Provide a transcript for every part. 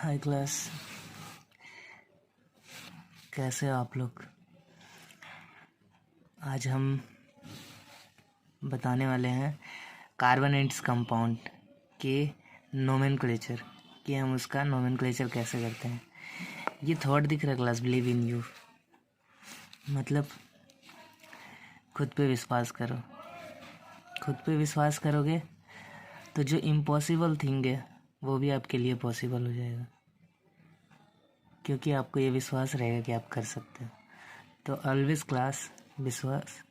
हाय class, कैसे हो आप लोग। आज हम बताने वाले हैं कार्बोनेट्स कंपाउंड के नोमेनक्लेचर कि हम उसका नोमेनक्लेचर कैसे करते हैं। ये थॉट दिख रहा है क्लास, बिलीव इन यू, मतलब खुद पे विश्वास करो। खुद पे विश्वास करोगे तो जो इम्पॉसिबल थिंग है वो भी आपके लिए पॉसिबल हो जाएगा, क्योंकि आपको ये विश्वास रहेगा कि आप कर सकते हो। तो ऑलवेज क्लास विश्वास,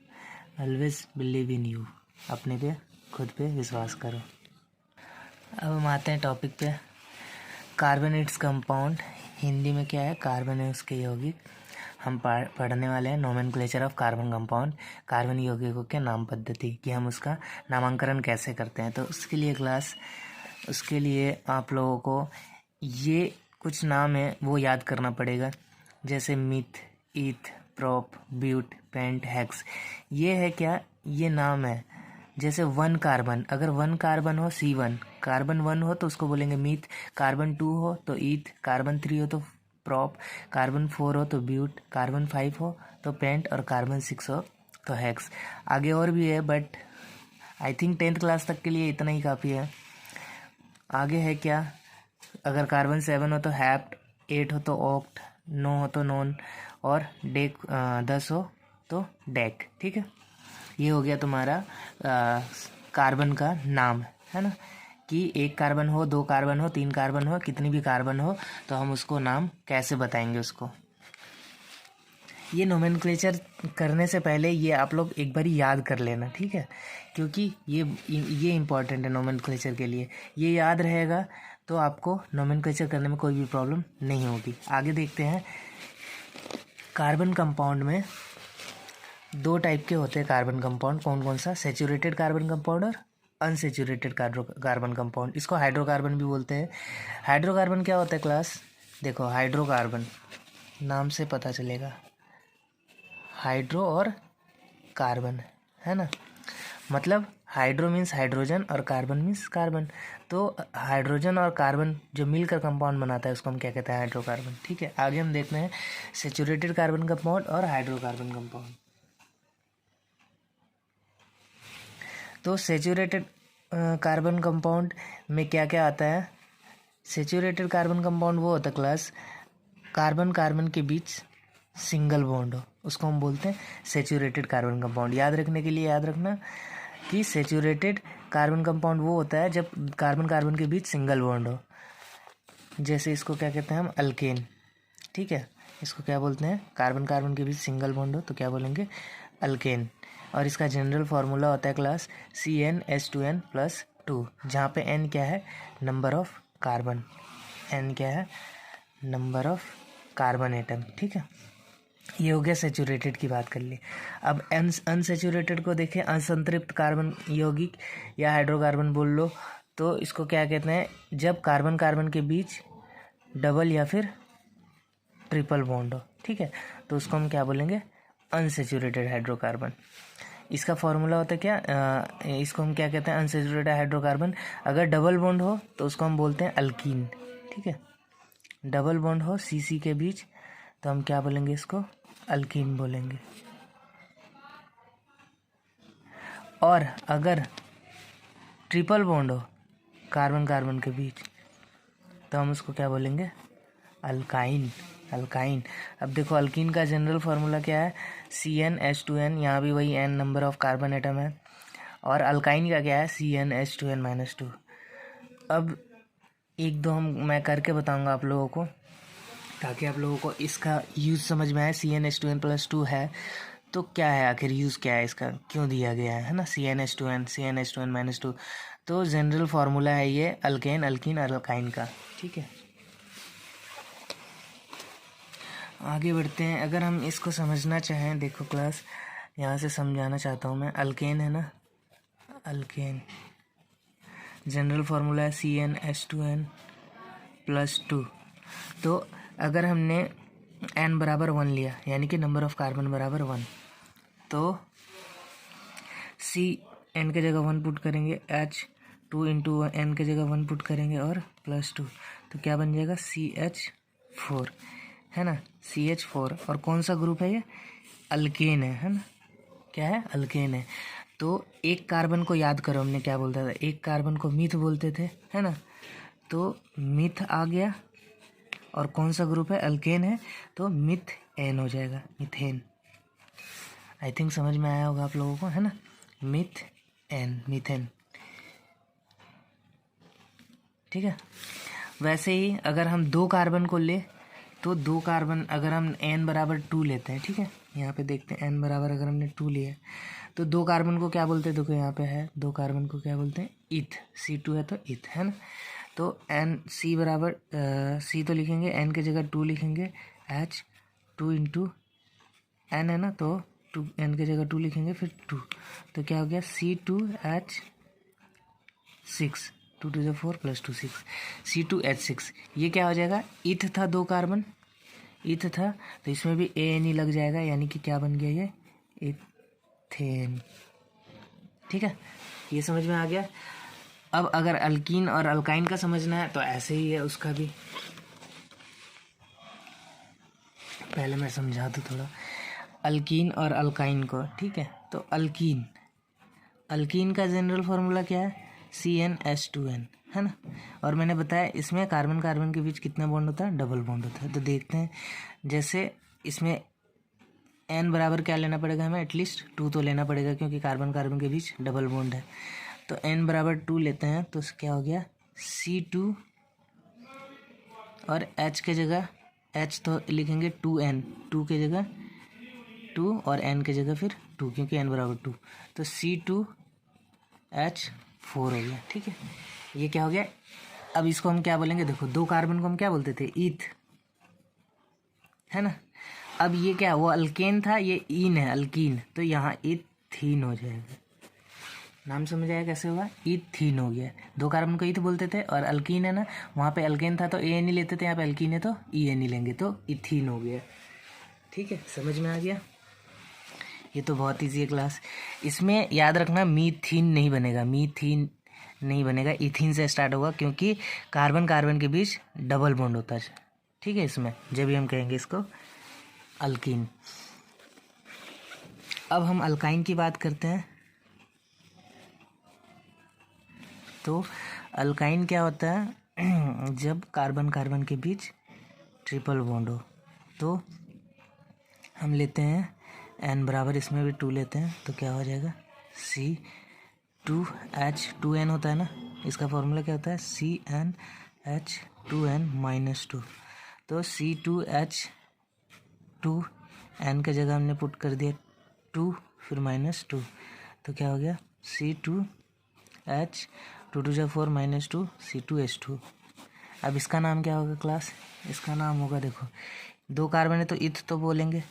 ऑलवेज बिलीव इन यू, अपने पे खुद पे विश्वास करो। अब हम आते हैं टॉपिक पे। कार्बोनेट्स कंपाउंड हिंदी में क्या है? कार्बन है उसके यौगिक। हम पढ़ने वाले हैं nomenclature of carbon compound, carbon यौगिकों के नाम पद्धति, कि हम उसका नामांकन कैसे करते हैं। तो उसके लिए आप लोगों को ये कुछ नाम है वो याद करना पड़ेगा, जैसे meth, eth, prop, but, pent, hex. ये है क्या? ये नाम है। जैसे वन कार्बन, अगर वन कार्बन हो C1, कार्बन 1 हो तो उसको बोलेंगे मीथ, कार्बन 2 हो तो ईथ, कार्बन 3 हो तो प्रोप, कार्बन 4 हो तो ब्यूट, कार्बन 5 हो तो पेंट और कार्बन 6 हो तो हेक्स। आगे और भी है but I think 10th class तक के लिए इतना ही काफ़ी है। आगे है क्या? अगर कार्बन 7 हो तो हैप्ट, 8 हो तो ऑक्ट, 9 हो तो नॉन और डेक 10 हो तो डेक। ठीक है, ये हो गया तुम्हारा कार्बन का नाम, है ना। कि एक कार्बन हो, 2 कार्बन हो, 3 कार्बन हो, कितनी भी कार्बन हो तो हम उसको नाम कैसे बताएंगे उसको। ये नोमेनक्लेचर करने से पहले ये आप लोग एक बार याद कर लेना, ठीक है, क्योंकि ये इम्पॉर्टेंट है नोमेनक्लेचर के लिए। ये याद रहेगा तो आपको नोमेनक्लेचर करने में कोई भी प्रॉब्लम नहीं होगी। आगे देखते हैं। कार्बन कंपाउंड में 2 टाइप के होते हैं कार्बन कंपाउंड। कौन कौन सा? सैचुरेटेड कार्बन कंपाउंड और अनसैचुरेटेड कार्बन कंपाउंड। इसको हाइड्रोकार्बन भी बोलते हैं। हाइड्रोकार्बन क्या होता है क्लास? देखो, हाइड्रोकार्बन नाम से पता चलेगा, हाइड्रो और कार्बन, है ना। मतलब हाइड्रो मीन्स हाइड्रोजन और कार्बन मीन्स कार्बन। तो हाइड्रोजन और कार्बन जो मिलकर कंपाउंड बनाता है उसको हम क्या कहते हैं? हाइड्रोकार्बन। ठीक है, आगे हम देखते हैं सैचुरेटेड कार्बन कंपाउंड और हाइड्रोकार्बन कंपाउंड। तो सैचुरेटेड कार्बन कंपाउंड में क्या क्या आता है? सैचुरेटेड कार्बन कंपाउंड वो होता है क्लास, कार्बन कार्बन के बीच सिंगल बॉन्ड हो, उसको हम बोलते हैं सैचुरेटेड कार्बन कंपाउंड। याद रखने के लिए याद रखना कि सैचुरेटेड कार्बन कंपाउंड वो होता है जब कार्बन कार्बन के बीच सिंगल बॉन्ड हो। जैसे इसको क्या कहते हैं हम? अल्केन। ठीक है, इसको क्या बोलते हैं? कार्बन कार्बन के बीच सिंगल बॉन्ड हो तो क्या बोलेंगे? अल्केन। और इसका जनरल फार्मूला होता है क्लास CnH2n+2, जहाँ पे n क्या है? Number of carbon. n क्या है? Number of carbon atom. ठीक है, ये हो गया सैचुरेटेड की बात कर ली। अब अनसैचुरेटेड को देखें, असंतृप्त कार्बन यौगिक या हाइड्रोकार्बन बोल लो, तो इसको क्या कहते हैं? जब कार्बन कार्बन के बीच डबल या फिर ट्रिपल बॉन्ड हो। ठीक है, तो उसको हम क्या बोलेंगे? Unsaturated hydrocarbon. इसका फॉर्मूला होता है क्या? इसको हम क्या कहते हैं? Unsaturated hydrocarbon. अगर डबल बॉन्ड हो तो उसको हम बोलते हैं अल्कीन। ठीक है, डबल बॉन्ड हो CC के बीच तो हम क्या बोलेंगे? इसको अल्कीन बोलेंगे। और अगर ट्रिपल बॉन्ड हो कार्बन कार्बन के बीच तो हम उसको क्या बोलेंगे? अल्काइन। अल्काइन। अब देखो, अल्कीन का जनरल फार्मूला क्या है? CnH2n, यहाँ भी वही n number of carbon atom है। और अल्काइन का क्या है? CnH2n-2। अब एक दो मैं करके बताऊंगा आप लोगों को, ताकि आप लोगों को इसका यूज़ समझ में आए। CnH2n+2 है तो क्या है आखिर? यूज़ क्या है इसका? क्यों दिया गया है ना? CnH2n, तो जनरल फार्मूला है ये अल्केन, अल्कीन, अल्काइन का। ठीक है, आगे बढ़ते हैं। अगर हम इसको समझना चाहें, देखो क्लास, यहाँ से समझाना चाहता हूँ मैं। अल्केन है ना, अल्केन जनरल फार्मूला है CnH2n+2। तो अगर हमने n बराबर 1 लिया, यानी कि नंबर ऑफ कार्बन बराबर 1, तो n के जगह 1 पुट करेंगे, H2 × n के जगह 1 पुट करेंगे और +2, तो क्या बन जाएगा CH4, है ना, CH4। और कौन सा ग्रुप है ये, अल्केन है ना, क्या है, अल्केन है। तो एक कार्बन को याद करो, हमने क्या बोलता था, एक कार्बन को मिथ बोलते थे, है ना, तो मिथ आ गया, और कौन सा ग्रुप है, अल्केन है, तो मिथ एन हो जाएगा, मिथेन। आई थिंक समझ में आया होगा आप लोगों को, है ना, मिथ एन, मिथेन, ठीक है। वैसे ही अगर हम 2 कार्बन को ले तो 2 कार्बन अगर हम n बराबर 2 लेते हैं, ठीक है, यहाँ पे देखते हैं n बराबर अगर हमने 2 लिया तो 2 कार्बन को क्या बोलते हैं, देखो यहाँ पे है 2 कार्बन को क्या बोलते हैं, ईथ, C2 है तो ईथ, है ना। तो n C बराबर C तो लिखेंगे, n की जगह 2 लिखेंगे, H 2 इंटू n है ना, तो 2 n की जगह 2 लिखेंगे, फिर 2, तो क्या हो गया C2H6, 2 2 जो 4 + 2 6, C2H6। ये क्या हो जाएगा, ईथ था 2 कार्बन, ईथ था, तो इसमें भी ANE लग जाएगा, यानी कि क्या बन गया ये, इथेन, ठीक है, ये समझ में आ गया। अब अगर अल्कीन और अल्काइन का समझना है तो ऐसे ही है उसका भी, पहले मैं समझा दूँ थोड़ा अल्कीन और अल्काइन को, ठीक है। तो अल्कीन, अल्कीन का जनरल फार्मूला क्या है, CnH2n, है ना। और मैंने बताया इसमें कार्बन कार्बन के बीच कितना बॉन्ड होता है, डबल बॉन्ड होता है। तो देखते हैं, जैसे इसमें n बराबर क्या लेना पड़ेगा हमें, एटलीस्ट 2 तो लेना पड़ेगा, क्योंकि कार्बन कार्बन के बीच डबल बॉन्ड है। तो n बराबर 2 लेते हैं, तो क्या हो गया, C2 और H के जगह, H तो लिखेंगे 2n, 2 के जगह 2 और n के जगह फिर 2, क्योंकि n बराबर 2, तो C2H4 हो गया, ठीक है। ये क्या हो गया, अब इसको हम क्या बोलेंगे, देखो 2 कार्बन को हम क्या बोलते थे, ईथ, है ना। अब ये क्या, वो अल्केन था, ये ईन है, अल्कीन, तो यहाँ इथीन हो जाएगा। नाम समझ आया कैसे होगा, इथीन हो गया। 2 कार्बन को ईथ बोलते थे, और अल्कीन है ना, वहाँ पे अल्केन था तो ANE लेते थे, यहाँ पे अल्कीन है तो ENE लेंगे, तो इथीन हो गया, ठीक है, समझ में आ गया। ये तो बहुत ईजी है क्लास। इसमें याद रखना मीथीन नहीं बनेगा, मीथीन नहीं बनेगा, इथीन से स्टार्ट होगा, क्योंकि कार्बन कार्बन के बीच डबल बॉन्ड होता है, ठीक है। इसमें जब भी हम कहेंगे इसको अल्कीन। अब हम अल्काइन की बात करते हैं। तो अल्काइन क्या होता है, जब कार्बन कार्बन के बीच ट्रिपल बॉन्ड हो। तो हम लेते हैं n बराबर, इसमें भी 2 लेते हैं, तो क्या हो जाएगा, C2H2n होता है ना, इसका फॉर्मूला क्या होता है, CnH2n -2। तो C2H2n की जगह हमने पुट कर दिया 2 फिर -2, तो क्या हो गया C2H 2 2 4 -2 C2H2। अब इसका नाम क्या होगा क्लास, इसका नाम होगा, देखो 2 कार्बन है तो इथ तो बोलेंगे,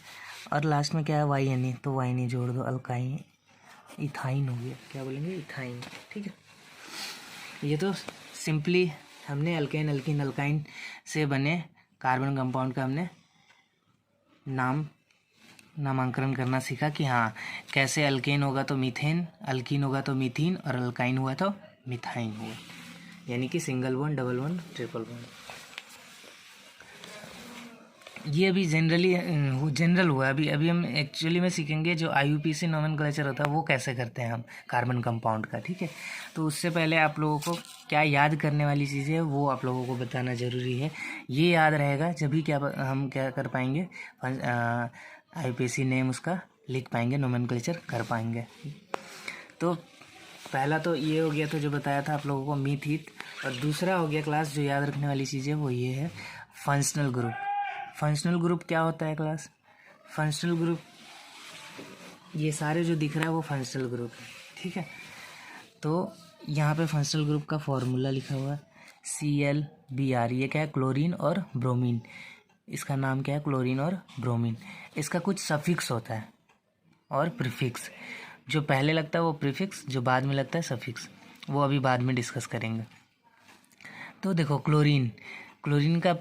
और लास्ट में क्या है YNE, तो YNE जोड़ दो, अल्काइन, इथाइन हो गया, क्या बोलेंगे, इथाइन, ठीक है। ये तो सिंपली हमने अल्केन अल्कीन अल्काइन से बने कार्बन कंपाउंड का हमने नामांकन करना सीखा, कि हाँ कैसे अल्केन होगा तो मीथेन, अल्कीन होगा तो मीथीन, और अल्काइन हुआ तो मिथाइन हुआ, यानी कि single bond, double bond, triple bond. ये अभी जनरल हुआ, अभी हम एक्चुअली में सीखेंगे जो IUPAC नोमेनक्लेचर होता है वो कैसे करते हैं हम कार्बन कंपाउंड का, ठीक है। तो उससे पहले आप लोगों को क्या याद करने वाली चीज़ें है वो आप लोगों को बताना ज़रूरी है। ये याद रहेगा जब भी हम क्या कर पाएंगे, IUPAC नेम उसका लिख पाएंगे, नोमेनक्लेचर कर पाएंगे। तो पहला तो ये हो गया, तो जो बताया था आप लोगों को मीथीथ, और दूसरा हो गया क्लास जो याद रखने वाली चीज़ है वो ये है फंक्शनल ग्रुप। फंक्शनल ग्रुप क्या होता है क्लास, फंक्शनल ग्रुप, ये सारे जो दिख रहा है वो फंक्शनल ग्रुप है, ठीक है। तो यहाँ पे फंक्शनल ग्रुप का फॉर्मूला लिखा हुआ है ClBr, ये क्या है, क्लोरीन और ब्रोमीन, इसका नाम क्या है, क्लोरीन और ब्रोमीन। इसका कुछ सफिक्स होता है और प्रीफिक्स, जो पहले लगता है वो प्रीफिक्स, जो बाद में लगता है सफिक्स, वो अभी बाद में डिस्कस करेंगे। तो देखो क्लोरीन, क्लोरीन का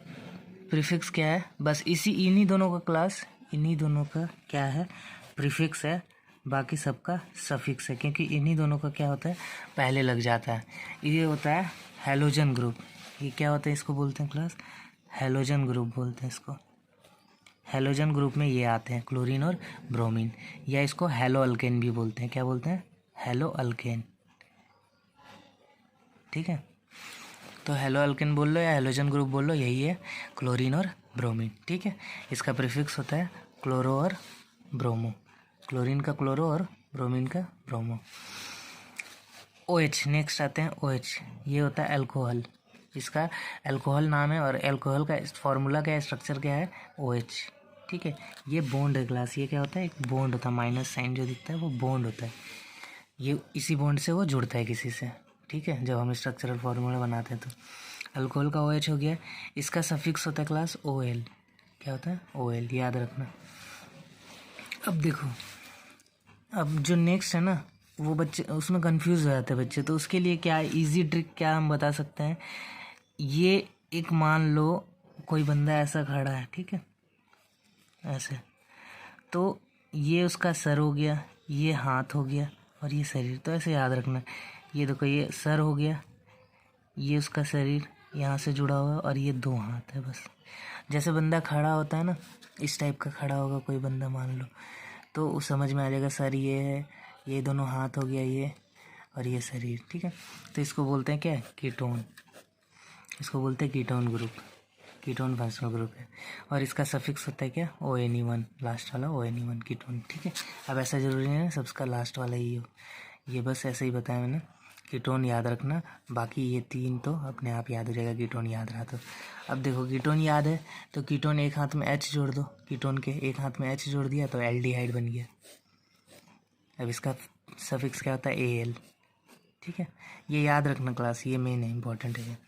प्रीफिक्स क्या है, बस इन्हीं दोनों का क्लास, इन्हीं दोनों का क्या है, प्रीफिक्स है, बाकी सबका सफिक्स है, क्योंकि इन्हीं दोनों का क्या होता है, पहले लग जाता है। ये होता है हैलोजन ग्रुप, ये क्या होता है, इसको बोलते हैं क्लास हैलोजन ग्रुप बोलते हैं इसको। हैलोजन ग्रुप में ये आते हैं क्लोरीन और ब्रोमीन, या इसको हैलो अल्केन भी बोलते हैं। क्या बोलते हैं? Hello alkane. ठीक है, तो हैलो अल्केन बोल लो या हैलोजन ग्रुप बोल लो, यही है क्लोरीन और ब्रोमीन। ठीक है, इसका प्रीफिक्स होता है क्लोरो और ब्रोमो, क्लोरीन का क्लोरो और ब्रोमीन का ब्रोमो। OH नेक्स्ट आते हैं OH, ये होता है अल्कोहल, इसका अल्कोहल नाम है और अल्कोहल का फॉर्मूला क्या है, स्ट्रक्चर क्या है, OH। ठीक है, ये बॉन्ड है क्लास, ये क्या होता है, एक बॉन्ड होता है, माइनस साइन जो दिखता है वो बॉन्ड होता है, ये इसी बॉन्ड से वो जुड़ता है किसी से। ठीक है, जब हम स्ट्रक्चरल फार्मूला बनाते हैं तो अल्कोहल का OH हो गया, इसका सफिक्स होता है क्लास OL। क्या होता है? OL, याद रखना। अब देखो, अब जो नेक्स्ट है ना, वो बच्चे उसमें कंफ्यूज हो जाते हैं बच्चे, तो उसके लिए क्या इजी ट्रिक क्या हम बता सकते हैं। ये एक मान लो कोई बंदा ऐसा खड़ा है, ठीक है, ऐसे, तो ये उसका सर हो गया, ये हाथ हो गया और ये शरीर, तो ऐसे याद रखना। ये देखो, ये सर हो गया, ये उसका शरीर यहाँ से जुड़ा हुआ है और ये दो हाथ है बस। जैसे बंदा खड़ा होता है ना, इस टाइप का खड़ा होगा कोई बंदा मान लो, तो उस समझ में आ जाएगा सर ये है, ये दोनों हाथ हो गया ये, और ये शरीर। ठीक है, तो इसको बोलते हैं क्या, कीटोन, इसको बोलते हैं ketone group, ketone functional group है। और इसका सफिक्स होता है क्या, ONE1, लास्ट वाला ONE1 कीटोन। ठीक है, अब ऐसा जरूरी नहीं है सबका लास्ट वाला ही हो, ये बस ऐसे ही बताया मैंने, कीटोन याद रखना, बाकी ये तीन तो अपने आप याद हो जाएगा, कीटोन याद रहा तो। अब देखो, कीटोन याद है तो कीटोन एक हाथ में H जोड़ दो, कीटोन के एक हाथ में H जोड़ दिया तो एल्डिहाइड बन गया। अब इसका सफिक्स क्या होता है, AL। ठीक है, ये याद रखना क्लास, ये मेन है, इंपॉर्टेंट है।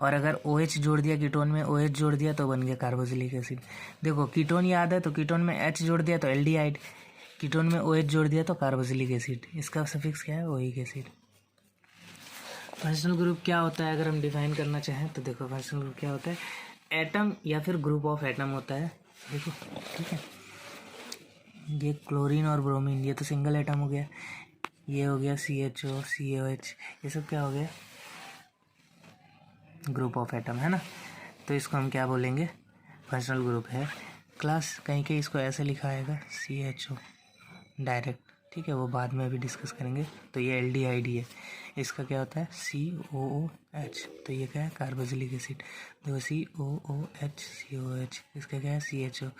और अगर OH जोड़ दिया कीटोन में, OH जोड़ दिया तो बन गया कार्बोक्सिलिक एसिड। देखो, कीटोन याद है तो कीटोन में H जोड़ दिया तो एल्डिहाइड, कीटोन में OH जोड़ दिया तो कार्बोक्सिलिक एसिड, इसका सफिक्स क्या है, ओइक एसिड। फंक्शनल ग्रुप क्या होता है अगर हम डिफाइन करना चाहें तो देखो, फंक्शनल ग्रुप क्या होता है, एटम या फिर ग्रुप ऑफ एटम होता है। देखो, ठीक है, ये क्लोरीन और ब्रोमीन, ये तो सिंगल एटम हो गया, ये हो गया CHO COH, ये सब क्या हो गया, ग्रुप ऑफ एटम है ना। तो इसको हम क्या बोलेंगे, फंक्शनल ग्रुप है क्लास। कहीं कहीं इसको ऐसे लिखा आएगा CHO डायरेक्ट, ठीक है, वो बाद में अभी डिस्कस करेंगे। तो ये एल्डिहाइड है, इसका क्या होता है, COOH, तो ये क्या है, कार्बोक्सिलिक एसिड। तो COOH COH, इसका क्या है, CHO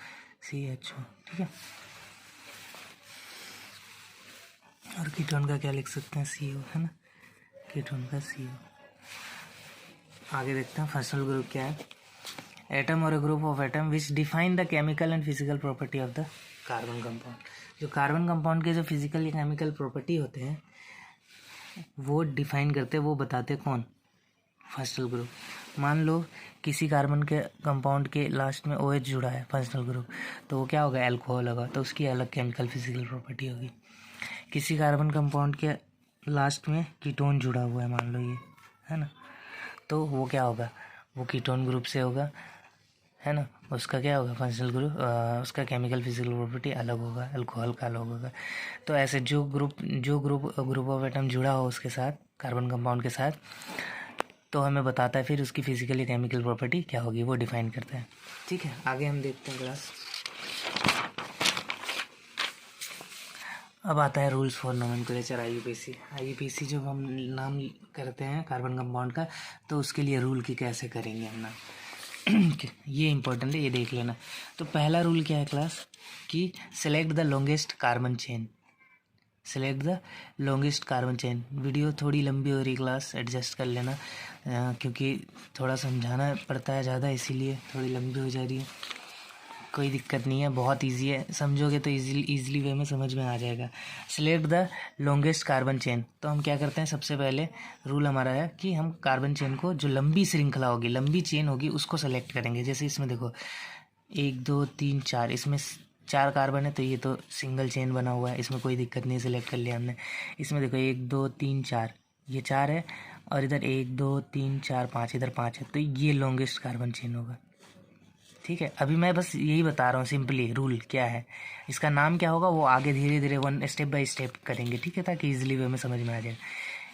CHO। ठीक है, और कीटोन का क्या लिख सकते हैं, CO, है ना, कीटोन का CO। आगे देखते हैं फंक्शनल ग्रुप क्या है। एटम और group of atom which define the chemical and physical property of the carbon compound. जो कार्बन कंपाउंड के जो फिजिकल या केमिकल प्रॉपर्टी होते हैं वो डिफाइन करते हैं, वो बताते हैं कौन, फंक्शनल ग्रुप। मान लो किसी कार्बन के कंपाउंड के लास्ट में OH जुड़ा है, फंक्शनल ग्रुप, तो वो क्या होगा, अल्कोहल होगा, तो उसकी अलग केमिकल फिजिकल प्रॉपर्टी होगी। किसी कार्बन कंपाउंड के लास्ट में कीटोन जुड़ा हुआ है मान लो ये, है ना, तो वो क्या होगा, वो कीटोन ग्रुप से होगा, है ना, उसका क्या होगा, फंक्शनल ग्रुप, उसका केमिकल फिजिकल प्रॉपर्टी अलग होगा, अल्कोहल का अलग होगा। तो ऐसे जो ग्रुप ऑफ एटम जुड़ा हो उसके साथ, कार्बन कंपाउंड के साथ, तो हमें बताता है फिर उसकी फिजिकल या केमिकल प्रॉपर्टी क्या होगी, वो डिफाइन करता है। ठीक है, आगे हम देखते हैं क्लास। अब आता है रूल्स फॉर नोमेनक्लेचर, IUPAC जब हम नाम करते हैं कार्बन कंपाउंड का तो उसके लिए रूल की कैसे करेंगे हम ना ये इंपॉर्टेंट है, ये देख लेना। तो पहला रूल क्या है क्लास, कि select the longest carbon chain, select the longest carbon chain. Video थोड़ी लंबी हो रही क्लास, एडजस्ट कर लेना, क्योंकि थोड़ा समझाना पड़ता है ज़्यादा, इसीलिए थोड़ी लंबी हो जा रही है। कोई दिक्कत नहीं है, बहुत इजी है, समझोगे तो इजीली वे में समझ में आ जाएगा। Select the longest carbon chain, तो हम क्या करते हैं, सबसे पहले रूल हमारा है कि हम कार्बन चेन को, जो लंबी श्रृंखला होगी, लंबी चेन होगी, उसको सेलेक्ट करेंगे। जैसे इसमें देखो 1 2 3 4, इसमें 4 कार्बन है तो ये तो सिंगल चेन बना हुआ है, इसमें कोई दिक्कत नहीं, सेलेक्ट कर लिया हमने। इसमें देखो 1 2 3 4, ये 4 है, और इधर 1 2 3 4 5, इधर 5 है, तो ये लॉन्गेस्ट कार्बन चेन होगा। ठीक है, अभी मैं बस यही बता रहा हूँ सिंपली रूल क्या है, इसका नाम क्या होगा वो आगे धीरे धीरे वन स्टेप बाय स्टेप करेंगे। ठीक है, ताकि इजीली वे में समझ में आ जाए।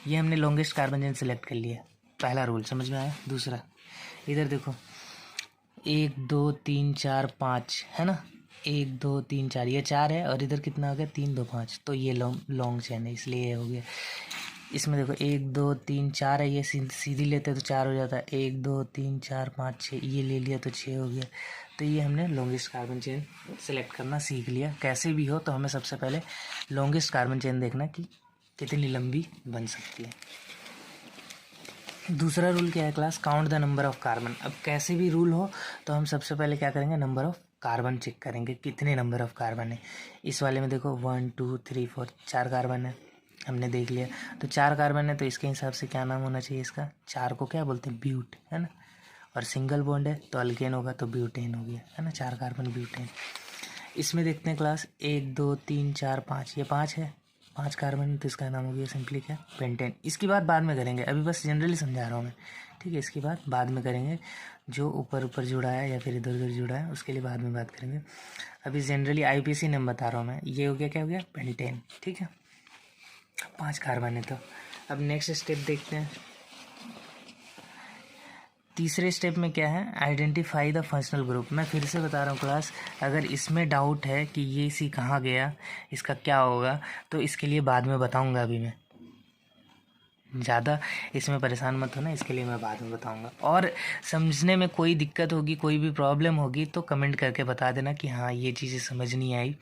ये हमने लॉन्गेस्ट कार्बन चेन सेलेक्ट कर लिया। पहला रूल समझ में आया। दूसरा इधर देखो 1 2 3 4 5 है ना, 1 2 3 4 ये 4 है और इधर कितना हो गया 3 2 5, तो ये लॉन्ग चेन है इसलिए ये हो गया। इसमें देखो 1 2 3 4 है, ये सीधी लेते हैं तो 4 हो जाता है, 1 2 3 4 5 6 ये ले लिया तो 6 हो गया। तो ये हमने लॉन्गेस्ट कार्बन चेन सेलेक्ट करना सीख लिया। कैसे भी हो तो हमें सबसे पहले लॉन्गेस्ट कार्बन चेन देखना कि कितनी लंबी बन सकती है। दूसरा रूल क्या है class, count the number of carbon. अब कैसे भी रूल हो तो हम सबसे पहले क्या करेंगे, नंबर ऑफ कार्बन चेक करेंगे कितने नंबर ऑफ कार्बन है। इस वाले में देखो 1 2 3 4 4 कार्बन है, हमने देख लिया। तो 4 कार्बन है तो इसके हिसाब से क्या नाम होना चाहिए इसका, 4 को क्या बोलते हैं ब्यूट, है ना। और सिंगल बॉन्ड है तो अल्केन होगा तो ब्यूटेन हो गया, है ना, 4 कार्बन ब्यूटेन। इसमें देखते हैं क्लास 1 2 3 4 5, ये 5 है, 5 कार्बन तो इसका नाम हो गया सिंपली क्या, पेंटेन। इसकी बात बाद में करेंगे, अभी बस जनरली समझा रहा हूँ मैं, ठीक है। इसकी बात बाद में करेंगे, जो ऊपर ऊपर जुड़ा है या फिर इधर उधर जुड़ा है उसके लिए बाद में बात करेंगे। अभी जनरली IUPAC नेम बता रहा हूँ मैं, ये हो गया क्या हो गया, पेंटेन, ठीक है। 5 कार्बन है। तो अब नेक्स्ट स्टेप देखते हैं। तीसरे स्टेप में क्या है, आइडेंटिफाई द फंक्शनल ग्रुप। मैं फिर से बता रहा हूँ क्लास, अगर इसमें डाउट है कि ये सी कहाँ गया, इसका क्या होगा, तो इसके लिए बाद में बताऊँगा। अभी मैं ज़्यादा इसमें परेशान मत होना, इसके लिए मैं बाद में बताऊँगा। और समझने में कोई दिक्कत होगी, कोई भी प्रॉब्लम होगी तो कमेंट करके बता देना कि हाँ ये चीज़ें समझ नहीं आई,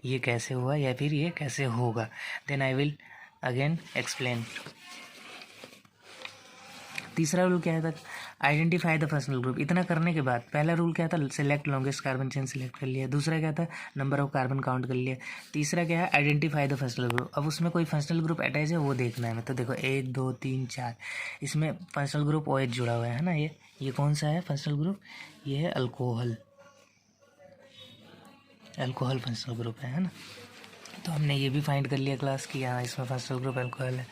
ये कैसे हुआ या फिर ये कैसे होगा, then I will again explain. तीसरा रूल क्या है, आइडेंटिफाई द फंक्शनल ग्रुप। इतना करने के बाद पहला रूल क्या था, select longest carbon chain select कर लिया। दूसरा क्या था, नंबर ऑफ कार्बन काउंट कर लिया। तीसरा क्या है, आइडेंटिफाई द फंक्शनल ग्रुप। अब उसमें कोई फंक्शनल ग्रुप अटैच है वो देखना है। मैं तो देखो 1 2 3 4, इसमें फंक्शनल ग्रुप OH जुड़ा हुआ है ना। ये कौन सा है फंक्शनल ग्रुप, ये है अल्कोहल फंक्शनल ग्रुप है ना। तो हमने ये भी फाइंड कर लिया क्लास की, हाँ इसमें फंक्शनल ग्रुप अल्कोहल है।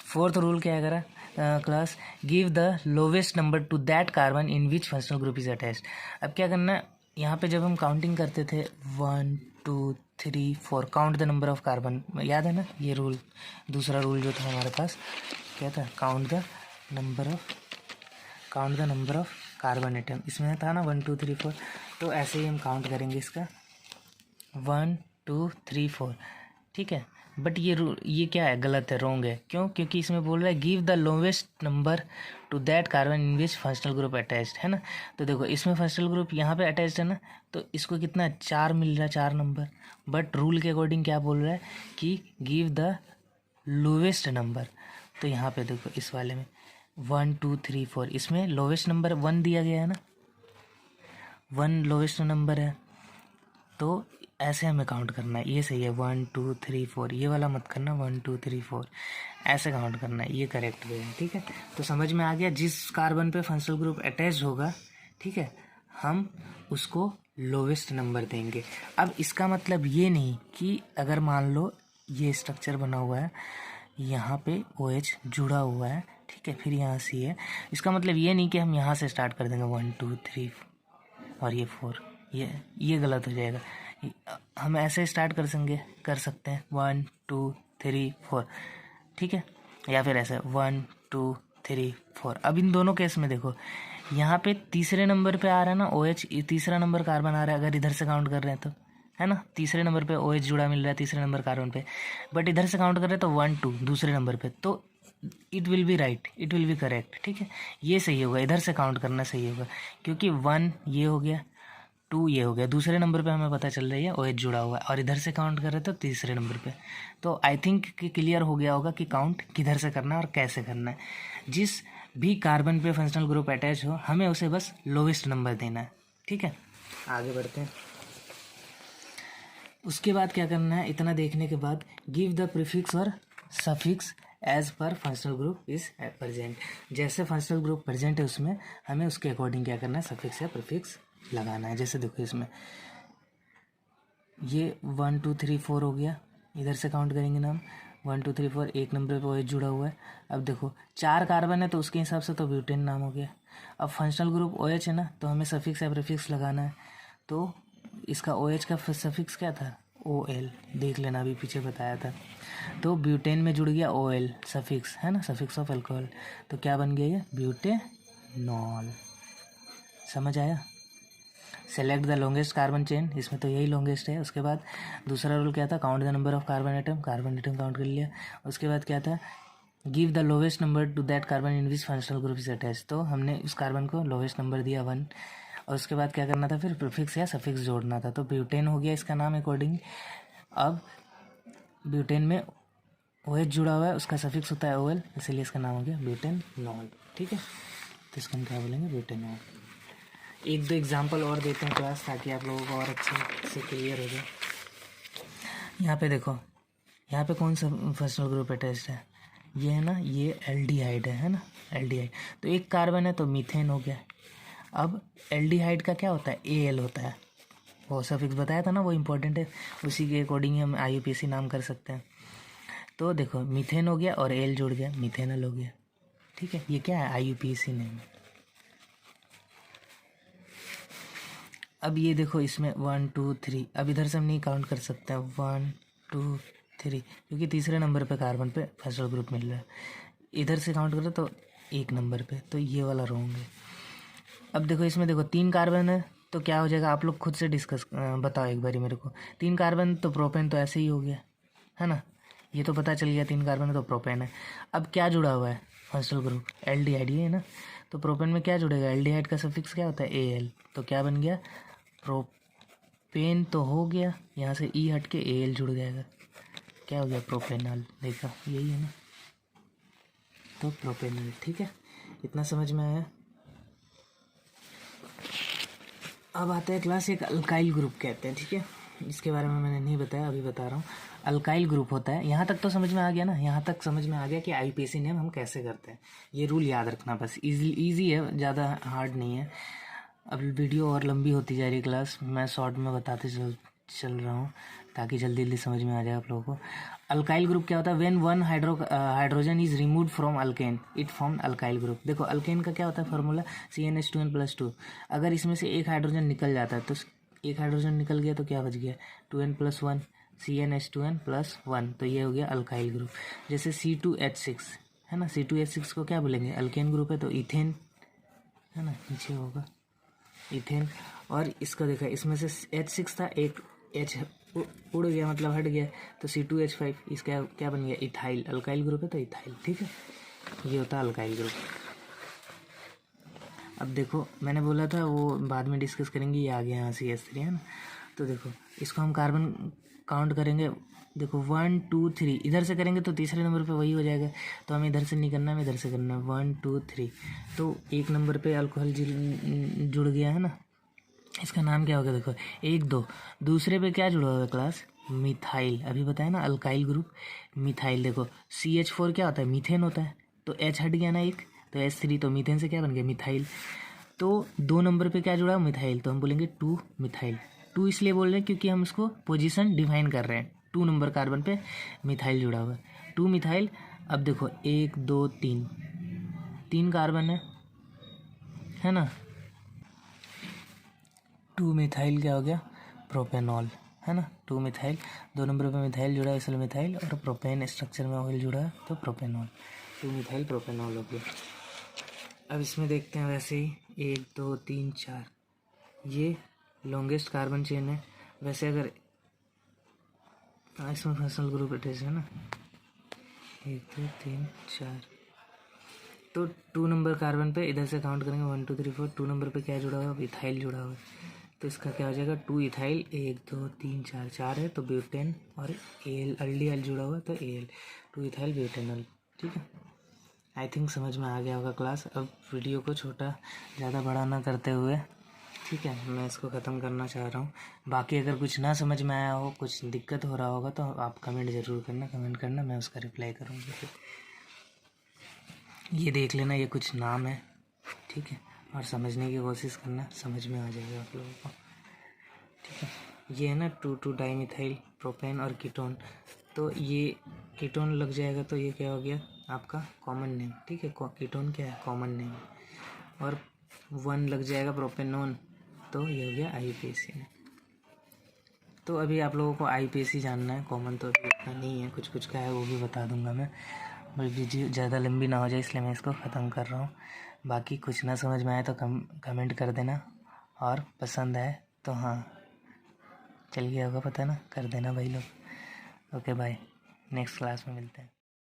फोर्थ रूल क्या है करा class, give the lowest number two that carbon in which functional group is attached. अब क्या करना है, यहाँ पे जब हम काउंटिंग करते थे 1 2 3 4, count the number of carbon, याद है ना ये रूल। दूसरा रूल जो था हमारे पास क्या था, count the number of carbon atom. इसमें था ना 1 2 3 4, तो ऐसे ही हम काउंट करेंगे इसका 1 2 3 4, ठीक है। बट ये क्या है, गलत है, रॉन्ग है। क्यों, क्योंकि इसमें बोल रहा है give the lowest number two that carbon in which functional group attached, है ना। तो देखो इसमें फंक्शनल ग्रुप यहाँ पे अटैच्ड है ना, तो इसको कितना 4 मिल रहा है, 4 नंबर। बट रूल के अकॉर्डिंग क्या बोल रहा है कि गिव द लोवेस्ट नंबर। तो यहाँ पे देखो इस वाले में 1 2 3 4, इसमें लोवेस्ट नंबर 1 दिया गया है ना, 1 लोवेस्ट नंबर है। तो ऐसे हमें काउंट करना है, ये सही है 1 2 3 4, ये वाला मत करना 1 2 3 4, ऐसे काउंट करना है, ये करेक्ट वे है, ठीक है। तो समझ में आ गया, जिस कार्बन पे फंक्शनल ग्रुप अटैच होगा, ठीक है, हम उसको लोवेस्ट नंबर देंगे। अब इसका मतलब ये नहीं कि अगर मान लो ये स्ट्रक्चर बना हुआ है, यहाँ पे OH जुड़ा हुआ है, ठीक है, फिर यहाँ C है, इसका मतलब ये नहीं कि हम यहाँ से स्टार्ट कर देंगे 1 2 3 और ये 4, ये गलत हो जाएगा। हम ऐसे स्टार्ट कर सकते हैं 1 2 3 4, ठीक है, या फिर ऐसे 1 2 3 4। अब इन दोनों केस में देखो यहाँ पे तीसरे नंबर पे आ रहा है ना OH, तीसरा नंबर कार्बन आ रहा है अगर इधर से काउंट कर रहे हैं तो, है ना। तीसरे नंबर पे OH जुड़ा मिल रहा है तीसरे नंबर कार्बन पे, बट इधर से काउंट कर रहे हैं तो 1 2 दूसरे नंबर पे, तो it will be right, it will be correct, ठीक है, ये सही होगा, इधर से काउंट करना सही होगा, क्योंकि 1 ये हो गया, 2 ये हो गया, दूसरे नंबर पे हमें पता चल रही है OH जुड़ा हुआ है, और इधर से काउंट कर रहे थे तीसरे नंबर पे। तो आई थिंक कि क्लियर हो गया होगा कि काउंट किधर से करना है और कैसे करना है। जिस भी कार्बन पे फंक्शनल ग्रुप अटैच हो हमें उसे बस लोवेस्ट नंबर देना है, ठीक है। आगे बढ़ते हैं। उसके बाद क्या करना है, इतना देखने के बाद गिव द प्रीफिक्स और suffix as per functional group is present. जैसे फंक्शनल ग्रुप प्रेजेंट है उसमें हमें उसके अकॉर्डिंग क्या करना है, सफिक्स या प्रीफिक्स लगाना है। जैसे देखो इसमें ये 1 2 3 4 हो गया, इधर से काउंट करेंगे ना हम 1 2 3 4, एक नंबर पे OH जुड़ा हुआ है। अब देखो 4 कार्बन है तो उसके हिसाब से तो ब्यूटेन नाम हो गया। अब फंक्शनल ग्रुप OH है ना, तो हमें सफिक्स या प्रीफिक्स लगाना है। तो इसका OH का सफिक्स क्या था, OL, देख लेना अभी पीछे बताया था। तो ब्यूटेन में जुड़ गया OL सफिक्स, है ना, सफिक्स ऑफ अल्कोहल, तो क्या बन गया ये ब्यूटेनॉल। समझ आया। Select the longest carbon chain, इसमें तो यही लॉन्गेस्ट है। उसके बाद दूसरा रूल क्या था, count the number of carbon atom count कर लिया। उसके बाद क्या था, give the lowest number two that carbon in which functional group is attach, तो हमने उस कार्बन को लोवेस्ट नंबर दिया 1। और उसके बाद क्या करना था, फिर प्रीफिक्स या सफिक्स जोड़ना था। तो ब्यूटेन हो गया इसका नाम अकॉर्डिंग। अब ब्यूटेन में OH जुड़ा हुआ है, उसका सफिक्स होता है OL, इसीलिए इसका नाम हो गया ब्यूटेनॉल। ठीक है, तो इसको हम क्या बोलेंगे, ब्यूटेनॉल। एक दो एग्जाम्पल और देते हैं क्लास, ताकि आप लोगों को और अच्छे से क्लियर हो जाए। यहाँ पे देखो, यहाँ पे कौन सा फंक्शनल ग्रुप अटैच्ड है, ये है ना, ये एल्डिहाइड है ना, एल्डिहाइड। तो एक कार्बन है तो मीथेन हो गया। अब एल्डिहाइड का क्या होता है, AL होता है। वो सफिक्स बताया था ना, वो इम्पोर्टेंट है, उसी के अकॉर्डिंग ही हम IUPAC नाम कर सकते हैं। तो देखो मीथेन हो गया और एल जुड़ गया, मिथेनल हो गया। ठीक है, ये क्या है, IUPAC नेम। अब ये देखो इसमें 1 2 3, अब इधर से हम नहीं काउंट कर सकते हैं 1 2 3, क्योंकि तीसरे नंबर पे कार्बन पे फंक्शनल ग्रुप मिल रहा है। इधर से काउंट करो तो एक नंबर पे, तो ये वाला रॉन्ग है। अब देखो इसमें देखो 3 कार्बन है, तो क्या हो जाएगा, आप लोग खुद से डिस्कस बताओ एक बारी मेरे को। 3 कार्बन तो प्रोपेन तो ऐसे ही हो गया, है ना, ये तो पता चल गया 3 कार्बन है तो प्रोपेन है। अब क्या जुड़ा हुआ है फंक्शनल ग्रुप, एल्डिहाइड, ये है ना। तो प्रोपेन में क्या जुड़ेगा, एल्डिहाइड का सफिक्स क्या होता है, AL, तो क्या बन गया, प्रोपेन तो हो गया, यहाँ से E हट के AL जुड़ जाएगा, क्या हो गया, प्रोपेनॉल। देखा, यही है ना, तो प्रोपेनॉल। ठीक है, इतना समझ में आया। अब आता है क्लास, एक अल्काइल ग्रुप कहते हैं। ठीक है, इसके बारे में मैंने नहीं बताया, अभी बता रहा हूँ। अल्काइल ग्रुप होता है, यहाँ तक तो समझ में आ गया ना, यहाँ तक समझ में आ गया कि IUPAC नेम हम कैसे करते हैं। ये रूल याद रखना बस, इजी है, ज़्यादा हार्ड नहीं है। अब वीडियो और लंबी होती जा रही है क्लास, मैं शॉर्ट में बताते चल रहा हूँ, ताकि जल्दी जल्दी समझ में आ जाए आप लोगों को। अल्काइल ग्रुप क्या होता है, when one hydrogen is removed from alkane it form alkyl group. देखो अल्केन का क्या होता है फार्मूला, CnH2n+2। अगर इसमें से एक हाइड्रोजन निकल जाता है, तो एक हाइड्रोजन निकल गया तो क्या बच गया, 2n+1, CnH2n+1, तो ये हो गया अल्काइल ग्रुप। जैसे C2H6 है ना, C2H6 को क्या बोलेंगे, अल्केन ग्रुप है, तो इथेन है ना, नीचे होगा इथेन। और इसका देखा, इसमें से H6 था, एक H उड़ गया, मतलब हट गया, तो C2H5, इसका क्या बन गया, इथाइल, अल्काइल ग्रुप है तो इथाइल। ठीक है, ये होता है अल्काइल ग्रुप। अब देखो मैंने बोला था वो बाद में डिस्कस करेंगे, ये आ गया यहाँ CH3 है ना। तो देखो इसको हम कार्बन काउंट करेंगे, देखो 1 2 3, इधर से करेंगे तो तीसरे नंबर पे वही हो जाएगा, तो हमें इधर से नहीं करना, हमें इधर से करना है 1 2 3। तो एक नंबर पे अल्कोहल जुड़ गया है ना, इसका नाम क्या होगा, देखो 1 2। दूसरे पे क्या जुड़ा हुआ है क्लास, मिथाइल, अभी बताया ना अल्काइल ग्रुप मिथाइल। देखो CH4 क्या होता है, मीथेन होता है, तो H हट गया ना एक, तो H3, तो मीथेन से क्या बन गया, मिथाइल। तो 2 नंबर पे क्या जुड़ा है, मिथाइल, तो हम बोलेंगे 2 मिथाइल। 2 इसलिए बोल रहे हैं क्योंकि हम उसको पोजीशन डिफाइन कर रहे हैं, 2 नंबर कार्बन पे मिथाइल जुड़ा हुआ है, 2 मिथाइल। अब देखो 1 2 3, 3 कार्बन है ना, 2 मिथाइल क्या हो गया, प्रोपेनॉल, है ना, 2 मिथाइल, 2 नंबर पे मिथाइल जुड़ा है इसलिए मिथाइल, और प्रोपेन स्ट्रक्चर में ऑयल जुड़ा है तो प्रोपेनॉल, 2 मिथाइल प्रोपेनॉल हो गया। अब इसमें देखते हैं वैसे ही 1 2 3 4, ये लॉन्गेस्ट कार्बन चेन है। वैसे अगर इसमें फंक्शनल ग्रुप अटैच है ना, 1 2 3 4, तो 2 नंबर कार्बन पे इधर से काउंट करेंगे 1 2 3 4, 2 नंबर पे क्या जुड़ा हुआ है, इथाइल जुड़ा हुआ है, तो इसका क्या हो जाएगा, 2 इथाइल, 1 2 3 4, 4 है तो ब्यूटेन, और एल अल्डिहाइड जुड़ा हुआ है तो AL, 2 इथाइल ब्यूटेनॉल। ठीक है, आई थिंक समझ में आ गया होगा क्लास। अब वीडियो को छोटा ज़्यादा बड़ा ना करते हुए, ठीक है, मैं इसको ख़त्म करना चाह रहा हूँ। बाकी अगर कुछ ना समझ में आया हो, कुछ दिक्कत हो रहा होगा, तो आप कमेंट ज़रूर करना, कमेंट करना, मैं उसका रिप्लाई करूँगी। फिर ये देख लेना, ये कुछ नाम है, ठीक है, और समझने की कोशिश करना, समझ में आ जाएगा आप लोगों को। ठीक है, ये है ना 2 डाईमिथाइल प्रोपेन और कीटोन, तो ये कीटोन लग जाएगा तो ये क्या हो गया आपका कॉमन नेम। ठीक है, कीटोन क्या है, कॉमन नेम, और 1 लग जाएगा प्रोपेनोन, तो ये हो गया IUPAC नेम। तो अभी आप लोगों को आईपीएससी जानना है, कॉमन तो अभी इतना नहीं है, कुछ कुछ का है वो भी बता दूंगा मैं। बस वीडियो ज़्यादा लंबी ना हो जाए इसलिए मैं इसको ख़त्म कर रहा हूँ। बाकी कुछ ना समझ में आए तो कमेंट कर देना, और पसंद आए तो हाँ चल गया होगा पता ना, कर देना भाई लोग। ओके बाय, नेक्स्ट क्लास में मिलते हैं।